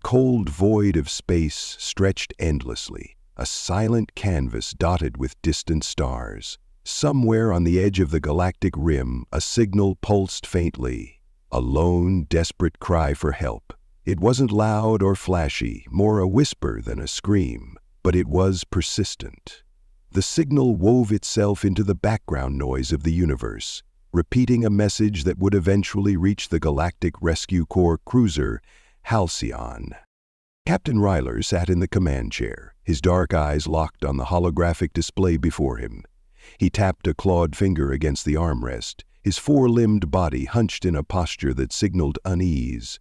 cold void of space stretched endlessly, a silent canvas dotted with distant stars. Somewhere on the edge of the galactic rim, a signal pulsed faintly, a lone, desperate cry for help. It wasn't loud or flashy, more a whisper than a scream, but it was persistent. The signal wove itself into the background noise of the universe, repeating a message that would eventually reach the Galactic Rescue Corps cruiser, Halcyon. Captain Rylor sat in the command chair, his dark eyes locked on the holographic display before him. He tapped a clawed finger against the armrest, his four-limbed body hunched in a posture that signaled unease.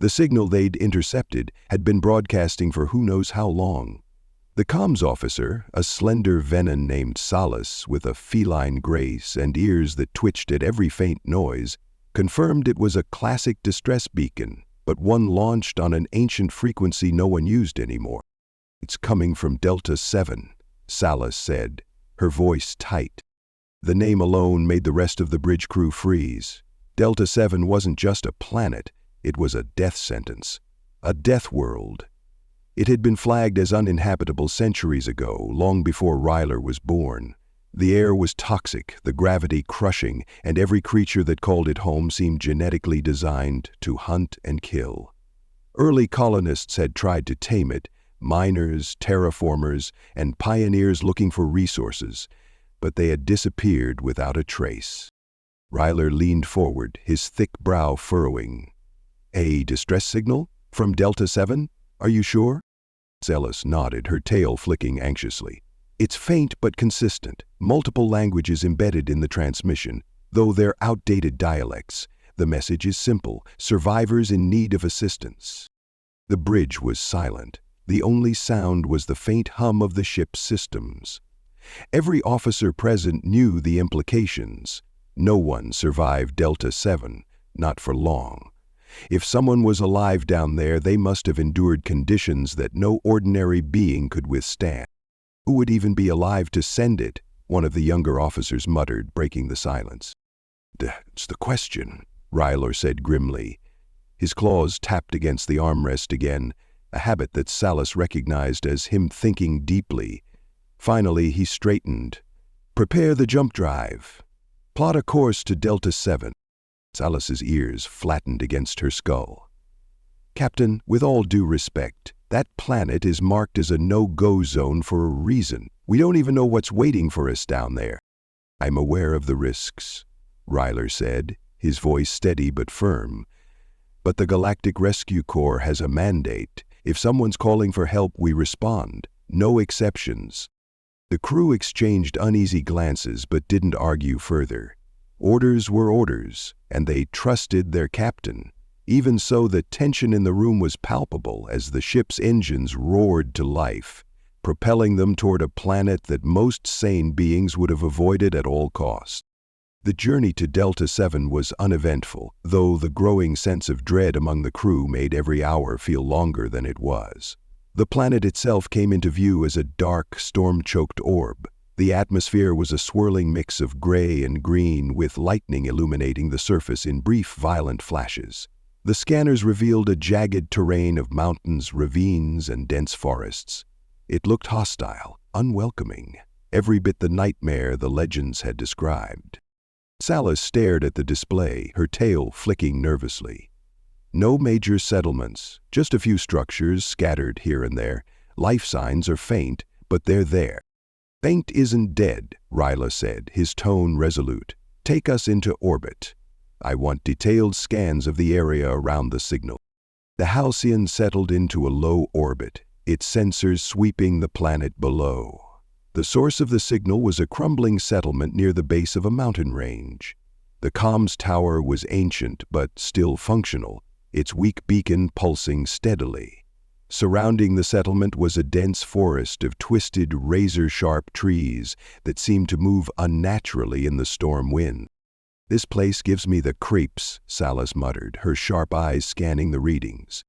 The signal they'd intercepted had been broadcasting for who knows how long. The comms officer, a slender venom named Solace with a feline grace and ears that twitched at every faint noise, confirmed it was a classic distress beacon, but one launched on an ancient frequency no one used anymore. "It's coming from Delta 7, Solace said, her voice tight. The name alone made the rest of the bridge crew freeze. Delta 7 wasn't just a planet, it was a death sentence, a death world. It had been flagged as uninhabitable centuries ago, long before Rylor was born. The air was toxic, the gravity crushing, and every creature that called it home seemed genetically designed to hunt and kill. Early colonists had tried to tame it, miners, terraformers, and pioneers looking for resources, but they had disappeared without a trace. Rylor leaned forward, his thick brow furrowing. "A distress signal? From Delta 7? Are you sure?" Solace nodded, her tail flicking anxiously. "It's faint but consistent, multiple languages embedded in the transmission, though they're outdated dialects. The message is simple: survivors in need of assistance." The bridge was silent. The only sound was the faint hum of the ship's systems. Every officer present knew the implications. No one survived Delta 7, not for long. If someone was alive down there, they must have endured conditions that no ordinary being could withstand. "Who would even be alive to send it?" one of the younger officers muttered, breaking the silence. "That's the question," Rylor said grimly. His claws tapped against the armrest again, a habit that Solace recognized as him thinking deeply. Finally, he straightened. "Prepare the jump drive. Plot a course to Delta 7. Solace's ears flattened against her skull. "Captain, with all due respect, that planet is marked as a no-go zone for a reason. We don't even know what's waiting for us down there." "I'm aware of the risks," Rylor said, his voice steady but firm. "But the Galactic Rescue Corps has a mandate. If someone's calling for help, we respond. No exceptions." The crew exchanged uneasy glances but didn't argue further. Orders were orders, and they trusted their captain. Even so, the tension in the room was palpable as the ship's engines roared to life, propelling them toward a planet that most sane beings would have avoided at all costs. The journey to Delta 7 was uneventful, though the growing sense of dread among the crew made every hour feel longer than it was. The planet itself came into view as a dark, storm-choked orb. The atmosphere was a swirling mix of gray and green, with lightning illuminating the surface in brief, violent flashes. The scanners revealed a jagged terrain of mountains, ravines, and dense forests. It looked hostile, unwelcoming, every bit the nightmare the legends had described. Solace stared at the display, her tail flicking nervously. No major settlements, just a few structures scattered here and there. Life signs are faint, but they're there. "Faint isn't dead," Rylor said, his tone resolute. "Take us into orbit. I want detailed scans of the area around the signal." The Halcyon settled into a low orbit, its sensors sweeping the planet below. The source of the signal was a crumbling settlement near the base of a mountain range. The comms tower was ancient but still functional, its weak beacon pulsing steadily. Surrounding the settlement was a dense forest of twisted, razor-sharp trees that seemed to move unnaturally in the storm wind. "This place gives me the creeps," Solace muttered, her sharp eyes scanning the readings.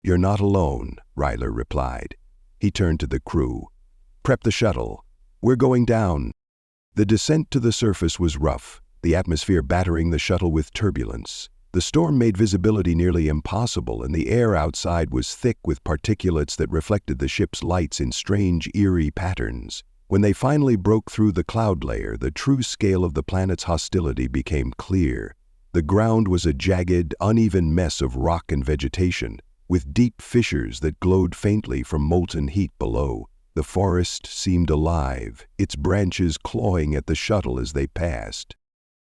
"You're not alone," Rylor replied. He turned to the crew. "Prep the shuttle. We're going down." The descent to the surface was rough, the atmosphere battering the shuttle with turbulence. The storm made visibility nearly impossible, and the air outside was thick with particulates that reflected the ship's lights in strange, eerie patterns. When they finally broke through the cloud layer, the true scale of the planet's hostility became clear. The ground was a jagged, uneven mess of rock and vegetation, with deep fissures that glowed faintly from molten heat below. The forest seemed alive, its branches clawing at the shuttle as they passed.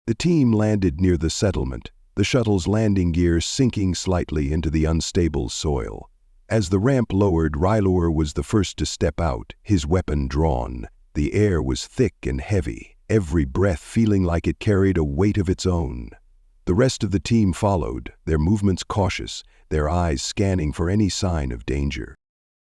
The team landed near the settlement, the shuttle's landing gear sinking slightly into the unstable soil. As the ramp lowered, Rylor was the first to step out, his weapon drawn. The air was thick and heavy, every breath feeling like it carried a weight of its own. The rest of the team followed, their movements cautious, their eyes scanning for any sign of danger.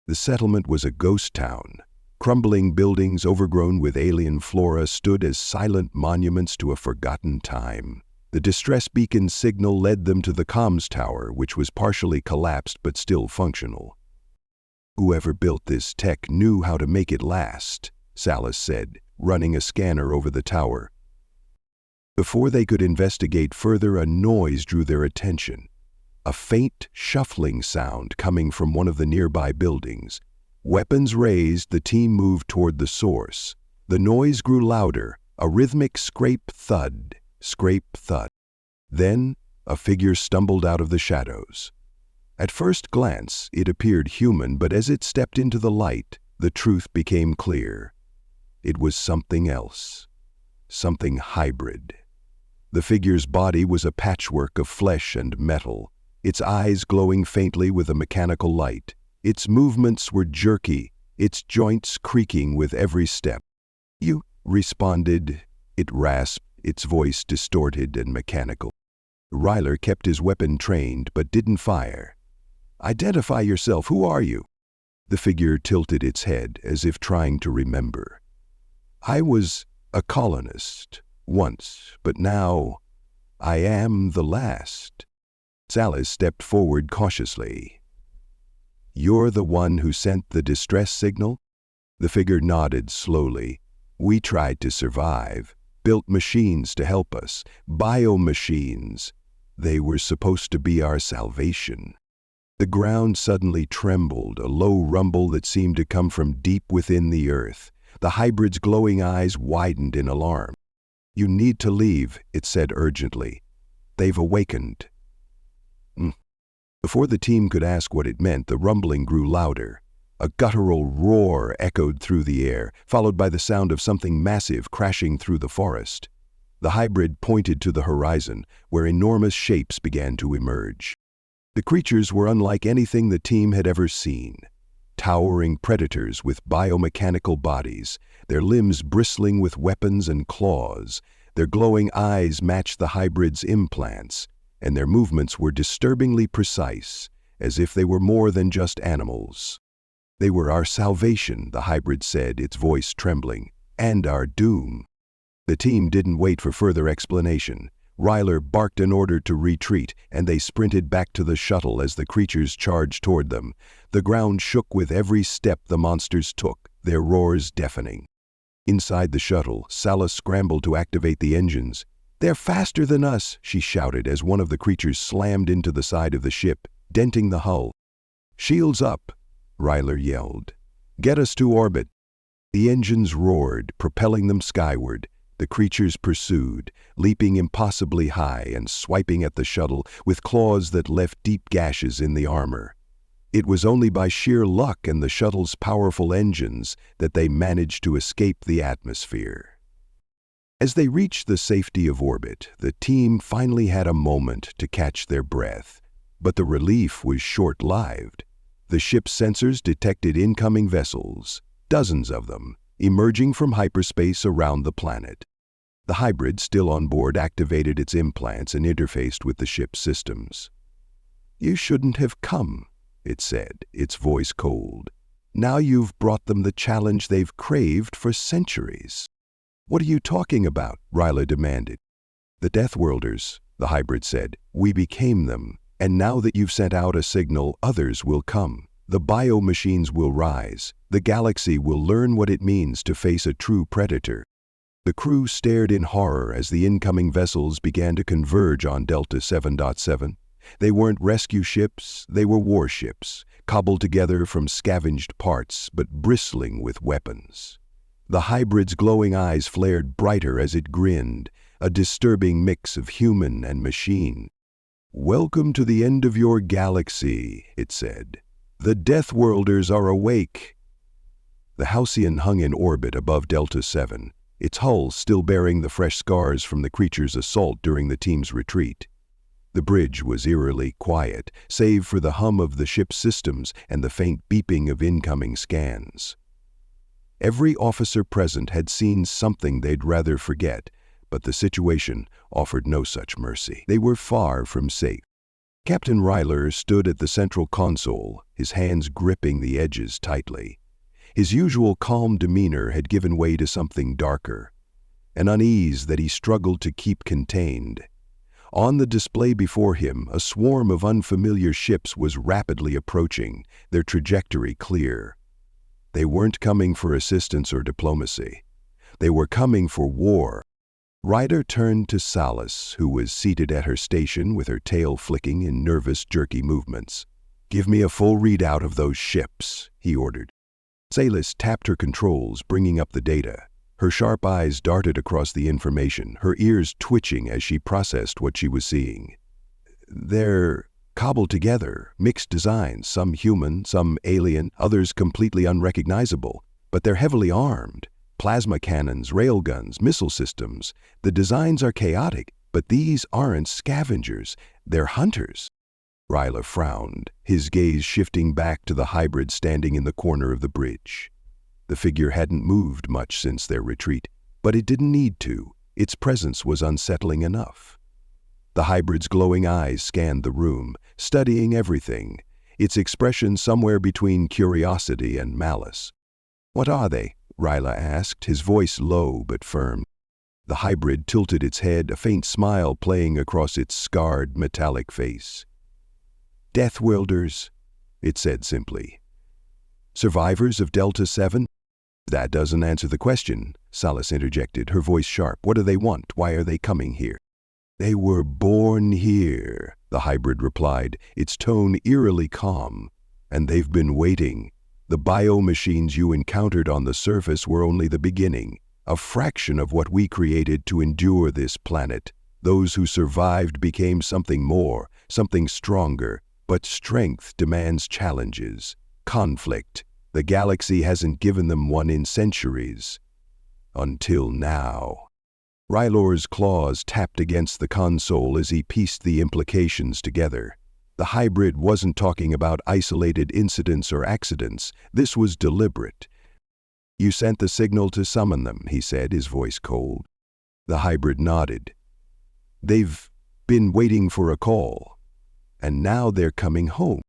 The settlement was a ghost town. Crumbling buildings overgrown with alien flora stood as silent monuments to a forgotten time. The distress beacon's signal led them to the comms tower, which was partially collapsed but still functional. "Whoever built this tech knew how to make it last," Salas said, running a scanner over the tower. Before they could investigate further, a noise drew their attention. A faint, shuffling sound coming from one of the nearby buildings. Weapons raised, the team moved toward the source. The noise grew louder, a rhythmic scrape-thud, scrape-thud. Then, a figure stumbled out of the shadows. At first glance, it appeared human, but as it stepped into the light, the truth became clear. It was something else. Something hybrid. The figure's body was a patchwork of flesh and metal, its eyes glowing faintly with a mechanical light. Its movements were jerky, its joints creaking with every step. "You," responded, it rasped, its voice distorted and mechanical. Rylor kept his weapon trained but didn't fire. "Identify yourself, who are you?" The figure tilted its head as if trying to remember. "I was a colonist once, but now I am the last." Salas stepped forward cautiously. "You're the one who sent the distress signal?" The figure nodded slowly. "We tried to survive, built machines to help us, biomachines. They were supposed to be our salvation." The ground suddenly trembled, a low rumble that seemed to come from deep within the earth. The hybrid's glowing eyes widened in alarm. "You need to leave," it said urgently. "They've awakened." Before the team could ask what it meant, the rumbling grew louder. A guttural roar echoed through the air, followed by the sound of something massive crashing through the forest. The hybrid pointed to the horizon, where enormous shapes began to emerge. The creatures were unlike anything the team had ever seen. Towering predators with biomechanical bodies, their limbs bristling with weapons and claws. Their glowing eyes matched the hybrid's implants, and their movements were disturbingly precise, as if they were more than just animals. "They were our salvation," the hybrid said, its voice trembling, "and our doom." The team didn't wait for further explanation. Rylor barked an order to retreat, and they sprinted back to the shuttle as the creatures charged toward them. The ground shook with every step the monsters took, their roars deafening. Inside the shuttle, Salas scrambled to activate the engines. "They're faster than us," she shouted as one of the creatures slammed into the side of the ship, denting the hull. "Shields up," Rylor yelled. "Get us to orbit." The engines roared, propelling them skyward. The creatures pursued, leaping impossibly high and swiping at the shuttle with claws that left deep gashes in the armor. It was only by sheer luck and the shuttle's powerful engines that they managed to escape the atmosphere. As they reached the safety of orbit, the team finally had a moment to catch their breath. But the relief was short-lived. The ship's sensors detected incoming vessels, dozens of them, emerging from hyperspace around the planet. The hybrid, still on board, activated its implants and interfaced with the ship's systems. "You shouldn't have come," it said, its voice cold. "Now you've brought them the challenge they've craved for centuries." "What are you talking about?" Rylor demanded. "The Deathworlders," the hybrid said. "We became them, and now that you've sent out a signal, others will come. The biomachines will rise. The galaxy will learn what it means to face a true predator." The crew stared in horror as the incoming vessels began to converge on Delta 7.7. They weren't rescue ships, they were warships, cobbled together from scavenged parts but bristling with weapons. The hybrid's glowing eyes flared brighter as it grinned, a disturbing mix of human and machine. "Welcome to the end of your galaxy," it said. "The Deathworlders are awake." The Halcyon hung in orbit above Delta 7, its hull still bearing the fresh scars from the creature's assault during the team's retreat. The bridge was eerily quiet, save for the hum of the ship's systems and the faint beeping of incoming scans. Every officer present had seen something they'd rather forget, but the situation offered no such mercy. They were far from safe. Captain Rylor stood at the central console, his hands gripping the edges tightly. His usual calm demeanor had given way to something darker, an unease that he struggled to keep contained. On the display before him, a swarm of unfamiliar ships was rapidly approaching, their trajectory clear. They weren't coming for assistance or diplomacy. They were coming for war. Ryder turned to Salas, who was seated at her station with her tail flicking in nervous, jerky movements. "Give me a full readout of those ships," he ordered. Salas tapped her controls, bringing up the data. Her sharp eyes darted across the information, her ears twitching as she processed what she was seeing. "They're cobbled together, mixed designs, some human, some alien, others completely unrecognizable, but they're heavily armed. Plasma cannons, railguns, missile systems. The designs are chaotic, but these aren't scavengers, they're hunters." Rylor frowned, his gaze shifting back to the hybrid standing in the corner of the bridge. The figure hadn't moved much since their retreat, but it didn't need to. Its presence was unsettling enough. The hybrid's glowing eyes scanned the room, studying everything, its expression somewhere between curiosity and malice. "What are they?" Rylor asked, his voice low but firm. The hybrid tilted its head, a faint smile playing across its scarred, metallic face. "Deathworlders," it said simply. "Survivors of Delta 7? "That doesn't answer the question," Salas interjected, her voice sharp. "What do they want? Why are they coming here?" "They were born here," the hybrid replied, its tone eerily calm. "And they've been waiting. The biomachines you encountered on the surface were only the beginning, a fraction of what we created to endure this planet. Those who survived became something more, something stronger, but strength demands challenges, conflict. The galaxy hasn't given them one in centuries. Until now." Rylor's claws tapped against the console as he pieced the implications together. The hybrid wasn't talking about isolated incidents or accidents. This was deliberate. "You sent the signal to summon them," he said, his voice cold. The hybrid nodded. "They've been waiting for a call. And now they're coming home."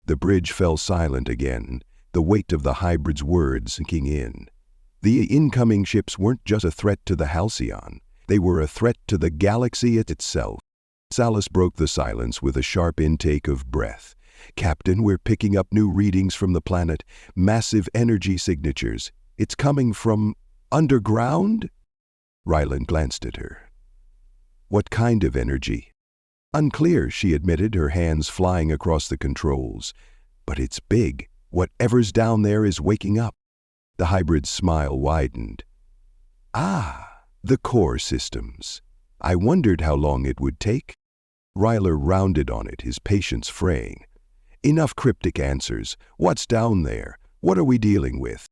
The bridge fell silent again, the weight of the hybrid's words sinking in. The incoming ships weren't just a threat to the Halcyon. They were a threat to the galaxy itself. Salas broke the silence with a sharp intake of breath. "Captain, we're picking up new readings from the planet. Massive energy signatures. It's coming from underground?" Rylor glanced at her. "What kind of energy?" "Unclear," she admitted, her hands flying across the controls. "But it's big. Whatever's down there is waking up." The hybrid's smile widened. "Ah, the core systems. I wondered how long it would take." Rylor rounded on it, his patience fraying. "Enough cryptic answers. What's down there? What are we dealing with?"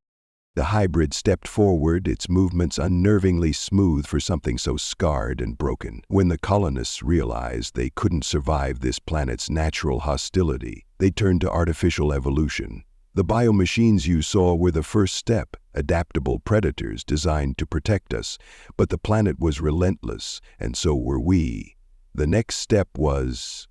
The hybrid stepped forward, its movements unnervingly smooth for something so scarred and broken. When the colonists realized they couldn't survive this planet's natural hostility, they turned to artificial evolution. The biomachines you saw were the first step, adaptable predators designed to protect us. But the planet was relentless, and so were we. The next step was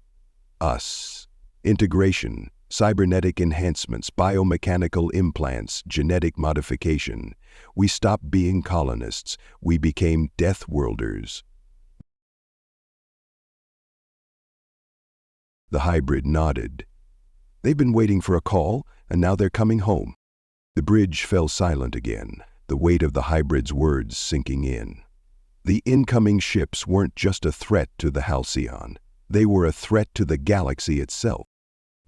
us. Integration, cybernetic enhancements, biomechanical implants, genetic modification. We stopped being colonists. We became Deathworlders. The hybrid nodded. "They've been waiting for a call, and now they're coming home." The bridge fell silent again. the weight of the hybrid's words sinking in. The incoming ships weren't just a threat to the Halcyon. They were a threat to the galaxy itself.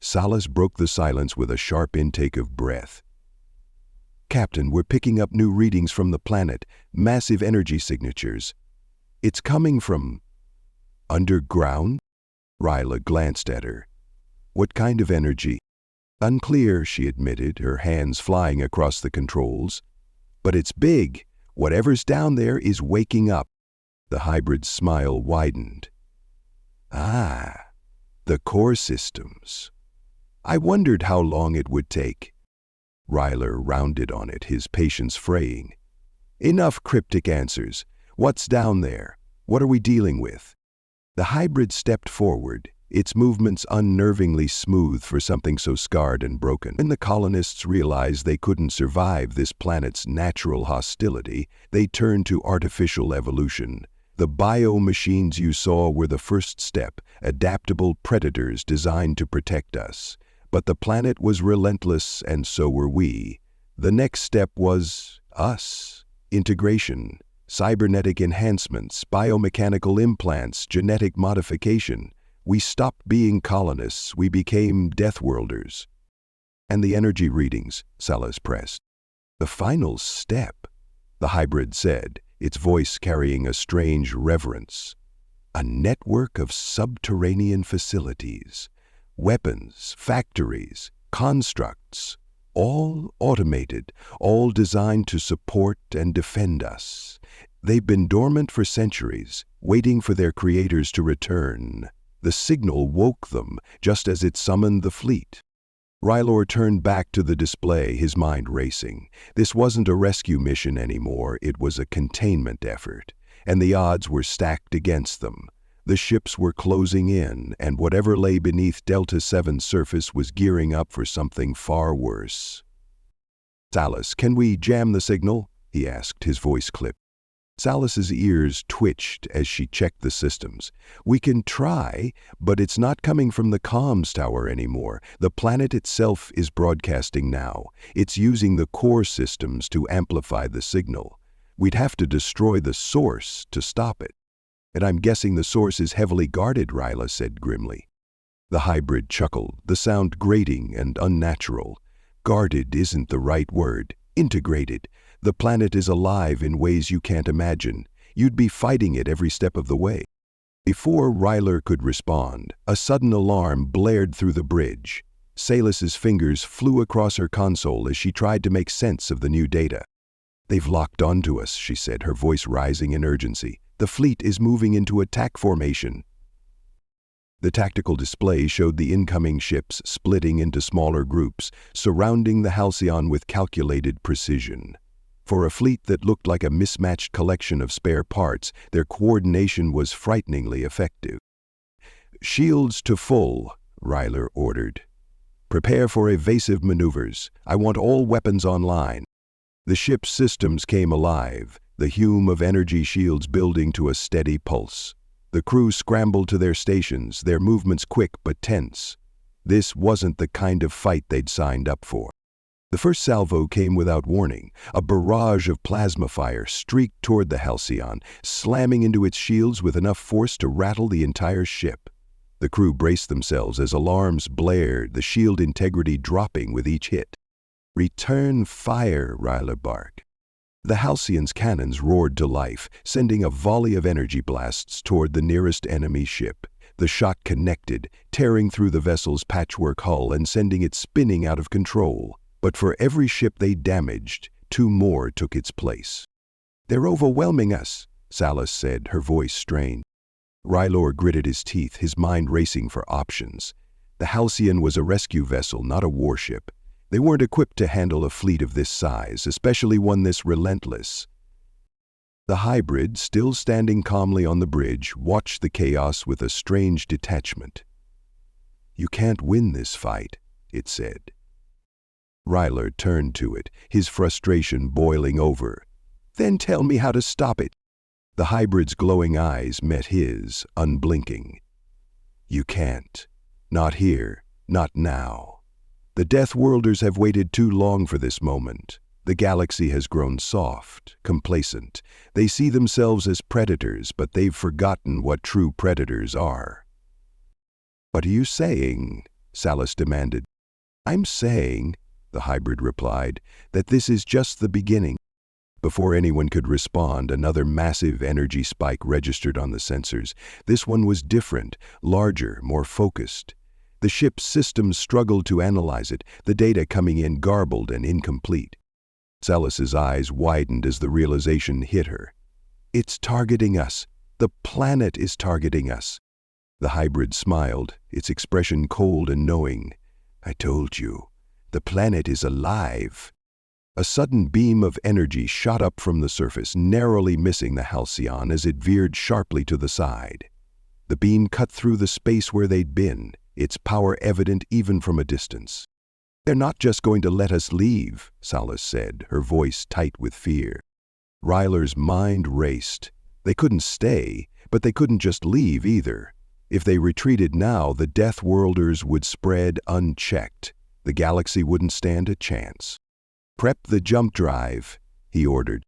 Salas broke the silence with a sharp intake of breath. "Captain, we're picking up new readings from the planet, massive energy signatures. It's coming from underground?" Rylor glanced at her. "What kind of energy?" "Unclear," she admitted, her hands flying across the controls. "But it's big. Whatever's down there is waking up." The hybrid's smile widened. "Ah, the core systems. I wondered how long it would take." Rylor rounded on it, his patience fraying. "Enough cryptic answers. What's down there? What are we dealing with?" The hybrid stepped forward, its movements unnervingly smooth for something so scarred and broken. When the colonists realized they couldn't survive this planet's natural hostility, they turned to artificial evolution. The bio-machines you saw were the first step, adaptable predators designed to protect us. But the planet was relentless, and so were we. The next step was us. Integration, cybernetic enhancements, biomechanical implants, genetic modification. We stopped being colonists, we became Deathworlders. "And the energy readings," Salas pressed. "The final step," the hybrid said, its voice carrying a strange reverence. "A network of subterranean facilities. Weapons, factories, constructs, all automated, all designed to support and defend us. They've been dormant for centuries, waiting for their creators to return. The signal woke them, just as it summoned the fleet." Rylor turned back to the display, his mind racing. This wasn't a rescue mission anymore, it was a containment effort, and the odds were stacked against them. The ships were closing in, and whatever lay beneath Delta 7's surface was gearing up for something far worse. "Salas, can we jam the signal?" he asked, his voice clipped. Salas's ears twitched as she checked the systems. "We can try, but it's not coming from the comms tower anymore. The planet itself is broadcasting now. It's using the core systems to amplify the signal. We'd have to destroy the source to stop it." "And I'm guessing the source is heavily guarded," Rylor said grimly. The hybrid chuckled, the sound grating and unnatural. "Guarded isn't the right word. Integrated. The planet is alive in ways you can't imagine. You'd be fighting it every step of the way." Before Rylor could respond, a sudden alarm blared through the bridge. Salas's fingers flew across her console as she tried to make sense of the new data. "They've locked onto us," she said, her voice rising in urgency. "The fleet is moving into attack formation." The tactical display showed the incoming ships splitting into smaller groups, surrounding the Halcyon with calculated precision. For a fleet that looked like a mismatched collection of spare parts, their coordination was frighteningly effective. "Shields to full," Rylor ordered. "Prepare for evasive maneuvers. I want all weapons online." The ship's systems came alive, the hum of energy shields building to a steady pulse. The crew scrambled to their stations, their movements quick but tense. This wasn't the kind of fight they'd signed up for. The first salvo came without warning. A barrage of plasma fire streaked toward the Halcyon, slamming into its shields with enough force to rattle the entire ship. The crew braced themselves as alarms blared, the shield integrity dropping with each hit. "Return fire," Rylor barked. The Halcyon's cannons roared to life, sending a volley of energy blasts toward the nearest enemy ship. The shot connected, tearing through the vessel's patchwork hull and sending it spinning out of control. But for every ship they damaged, 2 more took its place. "They're overwhelming us," Salas said, her voice strained. Rylor gritted his teeth, his mind racing for options. The Halcyon was a rescue vessel, not a warship. They weren't equipped to handle a fleet of this size, especially one this relentless. The hybrid, still standing calmly on the bridge, watched the chaos with a strange detachment. "You can't win this fight," it said. Rylor turned to it, his frustration boiling over. "Then tell me how to stop it." The hybrid's glowing eyes met his, unblinking. "You can't. Not here. Not now. The Deathworlders have waited too long for this moment. The galaxy has grown soft, complacent. They see themselves as predators, but they've forgotten what true predators are. "What are you saying?" Salus demanded. "I'm saying," the hybrid replied, "that this is just the beginning." Before anyone could respond, another massive energy spike registered on the sensors. This one was different, larger, more focused. The ship's systems struggled to analyze it, the data coming in garbled and incomplete. Salus's eyes widened as the realization hit her. "It's targeting us. The planet is targeting us." The hybrid smiled, its expression cold and knowing. "I told you, the planet is alive." A sudden beam of energy shot up from the surface, narrowly missing the Halcyon as it veered sharply to the side. The beam cut through the space where they'd been, its power evident even from a distance. "They're not just going to let us leave," Salus said, her voice tight with fear. Rylor's mind raced. They couldn't stay, but they couldn't just leave either. If they retreated now, the Deathworlders would spread unchecked. The galaxy wouldn't stand a chance. "Prep the jump drive," he ordered.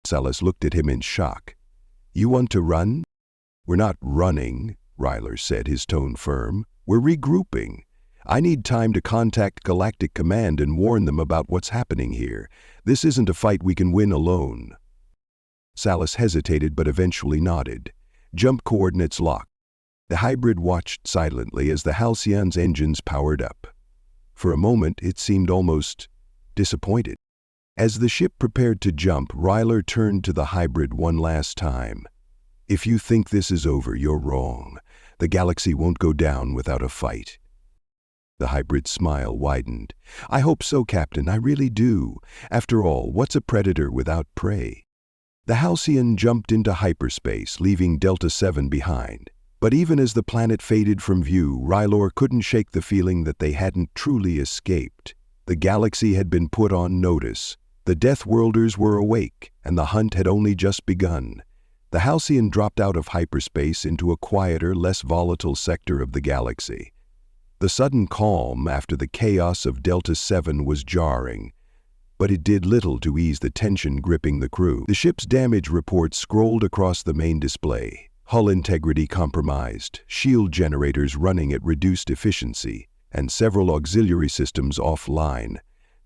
Salus looked at him in shock. "You want to run?" "We're not running," Rylor said, his tone firm. "We're regrouping. I need time to contact Galactic Command and warn them about what's happening here. This isn't a fight we can win alone." Salus hesitated but eventually nodded. Jump coordinates locked. The hybrid watched silently as the Halcyon's engines powered up. For a moment, it seemed almost disappointed. As the ship prepared to jump, Rylor turned to the hybrid one last time. "If you think this is over, you're wrong. The galaxy won't go down without a fight." The hybrid's smile widened. "I hope so, Captain, I really do. After all, what's a predator without prey?" The Halcyon jumped into hyperspace, leaving Delta 7 behind. But even as the planet faded from view, Rylor couldn't shake the feeling that they hadn't truly escaped. The galaxy had been put on notice. The Deathworlders were awake, and the hunt had only just begun. The Halcyon dropped out of hyperspace into a quieter, less volatile sector of the galaxy. The sudden calm after the chaos of Delta 7 was jarring, but it did little to ease the tension gripping the crew. The ship's damage report scrolled across the main display. Hull integrity compromised, shield generators running at reduced efficiency, and several auxiliary systems offline.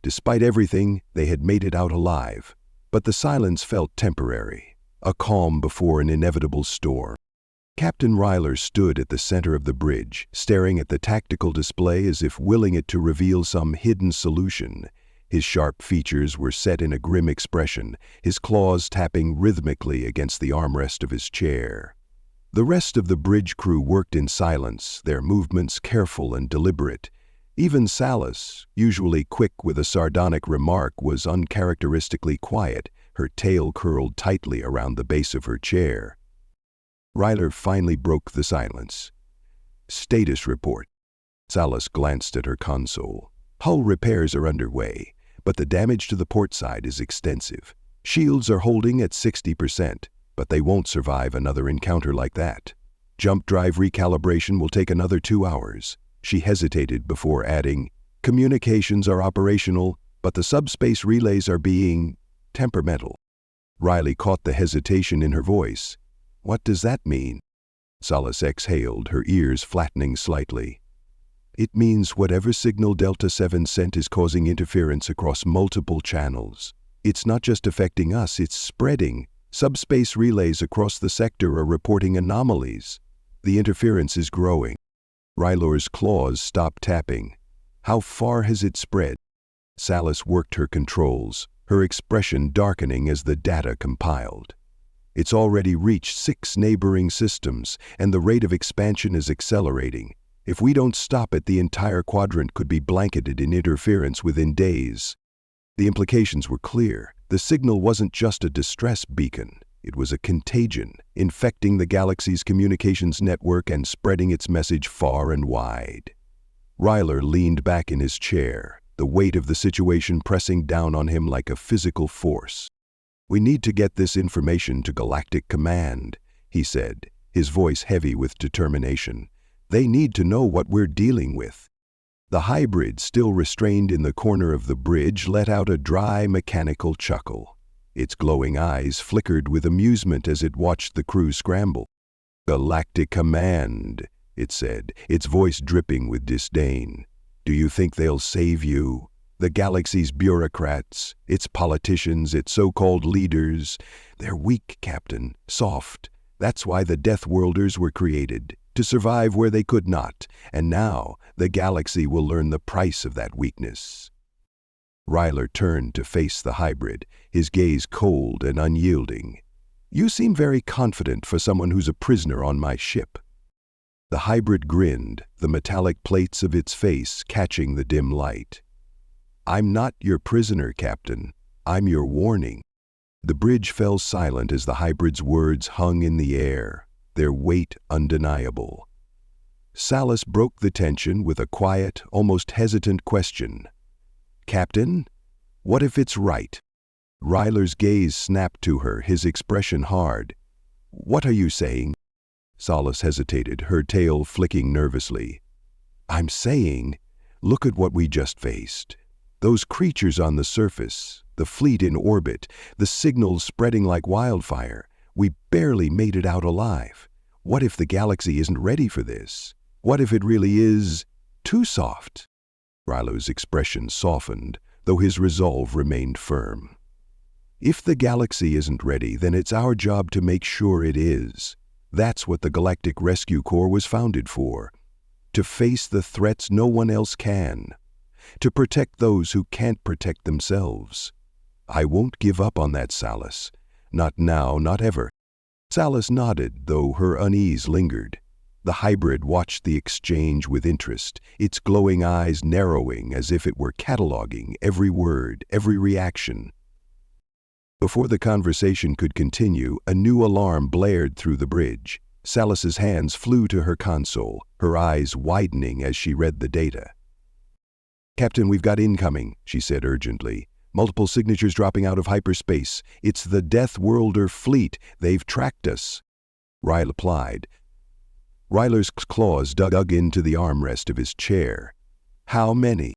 Despite everything, they had made it out alive. But the silence felt temporary, a calm before an inevitable storm. Captain Rylor stood at the center of the bridge, staring at the tactical display as if willing it to reveal some hidden solution. His sharp features were set in a grim expression, his claws tapping rhythmically against the armrest of his chair. The rest of the bridge crew worked in silence, their movements careful and deliberate. Even Salus, usually quick with a sardonic remark, was uncharacteristically quiet, her tail curled tightly around the base of her chair. Rylor finally broke the silence. "Status report." Salus glanced at her console. "Hull repairs are underway, but the damage to the port side is extensive. Shields are holding at 60%, but they won't survive another encounter like that. Jump drive recalibration will take another 2 hours." She hesitated before adding, "Communications are operational, but the subspace relays are being temperamental." Riley caught the hesitation in her voice. "What does that mean?" Salus exhaled, her ears flattening slightly. "It means whatever signal Delta 7 sent is causing interference across multiple channels. It's not just affecting us, it's spreading. Subspace relays across the sector are reporting anomalies. The interference is growing." Rylor's claws stopped tapping. "How far has it spread?" Salus worked her controls, her expression darkening as the data compiled. "It's already reached 6 neighboring systems, and the rate of expansion is accelerating. If we don't stop it, the entire quadrant could be blanketed in interference within days." The implications were clear. The signal wasn't just a distress beacon. It was a contagion, infecting the galaxy's communications network and spreading its message far and wide. Rylor leaned back in his chair, the weight of the situation pressing down on him like a physical force. "We need to get this information to Galactic Command," he said, his voice heavy with determination. "They need to know what we're dealing with." The hybrid, still restrained in the corner of the bridge, let out a dry, mechanical chuckle. Its glowing eyes flickered with amusement as it watched the crew scramble. "Galactic Command," it said, its voice dripping with disdain. "Do you think they'll save you? The galaxy's bureaucrats, its politicians, its so-called leaders, they're weak, Captain, soft. That's why the Deathworlders were created, to survive where they could not, and now the galaxy will learn the price of that weakness." Rylor turned to face the hybrid, his gaze cold and unyielding. "You seem very confident for someone who's a prisoner on my ship." The hybrid grinned, the metallic plates of its face catching the dim light. "I'm not your prisoner, Captain. I'm your warning." The bridge fell silent as the hybrid's words hung in the air, their weight undeniable. Salus broke the tension with a quiet, almost hesitant question. "Captain, what if it's right?" Rylor's gaze snapped to her, his expression hard. "What are you saying?" Salus hesitated, her tail flicking nervously. "I'm saying, look at what we just faced. Those creatures on the surface, the fleet in orbit, the signals spreading like wildfire. We barely made it out alive. What if the galaxy isn't ready for this? What if it really is too soft?" Rylor's expression softened, though his resolve remained firm. "If the galaxy isn't ready, then it's our job to make sure it is. That's what the Galactic Rescue Corps was founded for. To face the threats no one else can. To protect those who can't protect themselves. I won't give up on that, Salus. Not now, not ever." Salus nodded, though her unease lingered. The hybrid watched the exchange with interest, its glowing eyes narrowing as if it were cataloging every word, every reaction. Before the conversation could continue, a new alarm blared through the bridge. Salus's hands flew to her console, her eyes widening as she read the data. "Captain, we've got incoming," she said urgently. "Multiple signatures dropping out of hyperspace. It's the Deathworlder fleet. They've tracked us." Rylor replied. Rylor's claws dug into the armrest of his chair. "How many?"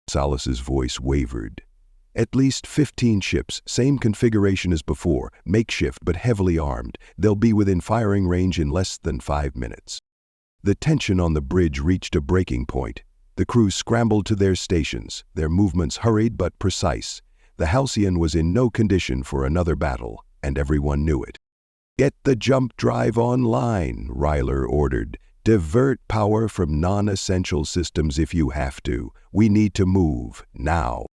Salus's voice wavered. "At least 15 ships, same configuration as before, makeshift but heavily armed. They'll be within firing range in less than 5 minutes." The tension on the bridge reached a breaking point. The crew scrambled to their stations, their movements hurried but precise. The Halcyon was in no condition for another battle, and everyone knew it. "Get the jump drive online," Rylor ordered. "Divert power from non-essential systems if you have to. We need to move, now."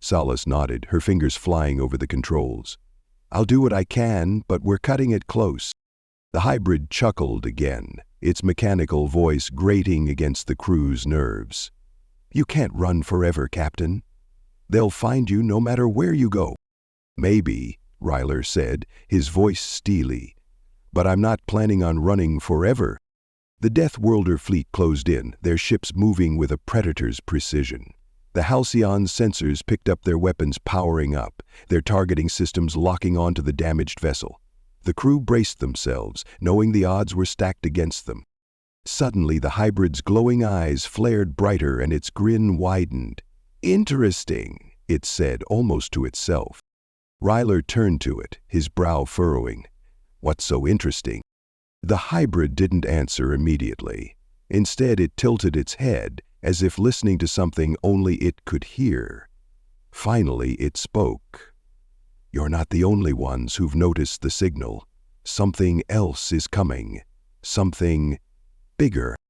Salus nodded, her fingers flying over the controls. "I'll do what I can, but we're cutting it close." The hybrid chuckled again, its mechanical voice grating against the crew's nerves. "You can't run forever, Captain. They'll find you no matter where you go." "Maybe," Rylor said, his voice steely. "But I'm not planning on running forever." The Deathworlder fleet closed in, their ships moving with a predator's precision. The Halcyon's sensors picked up their weapons powering up, their targeting systems locking onto the damaged vessel. The crew braced themselves, knowing the odds were stacked against them. Suddenly, the hybrid's glowing eyes flared brighter and its grin widened. "Interesting," it said, almost to itself. Rylor turned to it, his brow furrowing. "What's so interesting?" The hybrid didn't answer immediately. Instead, it tilted its head, as if listening to something only it could hear. Finally, it spoke. "You're not the only ones who've noticed the signal. Something else is coming. Something bigger."